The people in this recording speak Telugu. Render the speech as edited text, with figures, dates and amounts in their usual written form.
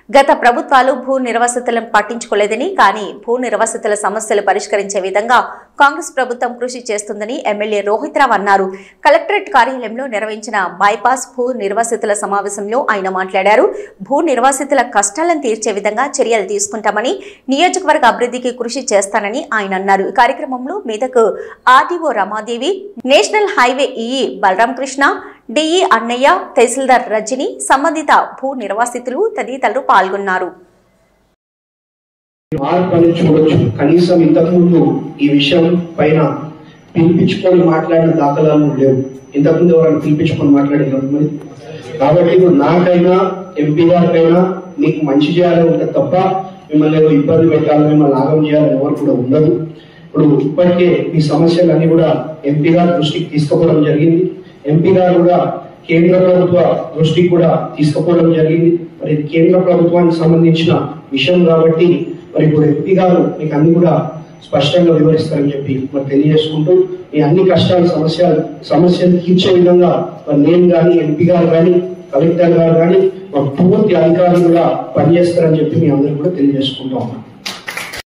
గత ప్రభుత్వాలు భూ నిర్వాసితులను పట్టించుకోలేదని, కానీ భూ నిర్వాసితుల సమస్యలు పరిష్కరించే విధంగా కాంగ్రెస్ ప్రభుత్వం కృషి చేస్తుందని ఎమ్మెల్యే రోహిత్ రావు అన్నారు. కలెక్టరేట్ కార్యాలయంలో నిర్వహించిన బైపాస్ భూ నిర్వాసితుల సమావేశంలో ఆయన మాట్లాడారు. భూ నిర్వాసితుల కష్టాలను తీర్చే విధంగా చర్యలు తీసుకుంటామని, నియోజకవర్గ అభివృద్ధికి కృషి చేస్తానని ఆయన అన్నారు. ఈ కార్యక్రమంలో Medak RDO Ramadevi, national highway EE Balaram Krishna, DE Annayya, tahsildar Rajani, సంబంధిత భూ నిర్వాసితులు తదితరులు పాల్గొన్నారు. కనీసం ఇంతకుముందు ఈ విషయం పైన పిలిపించుకొని మాట్లాడిన దాఖలాలు లేవు. ఇంతకుముందు ఎవరైనా పిలిపించుకొని మాట్లాడేది. కాబట్టి ఇప్పుడు నాకైనా ఎంపీ గారికైనా మీకు మంచి చేయాలని ఉంటుంది తప్ప మిమ్మల్ని ఏదో ఇబ్బంది పెట్టాలని, మిమ్మల్ని ఆగం చేయాలని ఎవరు కూడా ఉండదు. ఇప్పుడు ఇప్పటికే ఈ సమస్యలన్నీ కూడా ఎంపీ గారి దృష్టికి తీసుకుపోవడం జరిగింది. ఎంపీ గారు కూడా కేంద్ర ప్రభుత్వ దృష్టికి కూడా తీసుకుపోవడం జరిగింది. మరి కేంద్ర ప్రభుత్వానికి సంబంధించిన విషయం కాబట్టి మరి ఇప్పుడు ఎంపీ గారు మీకు అన్ని కూడా స్పష్టంగా వివరిస్తారని చెప్పి మరి తెలియజేసుకుంటూ, మీ అన్ని కష్టాలు సమస్యలు తీర్చే విధంగా మరి నేను కానీ, ఎంపీ గారు కానీ, కలెక్టర్ గారు కానీ పూర్తి అధికారులు కూడా పనిచేస్తారని చెప్పి మీ అందరూ కూడా తెలియజేసుకుంటా ఉన్నాం.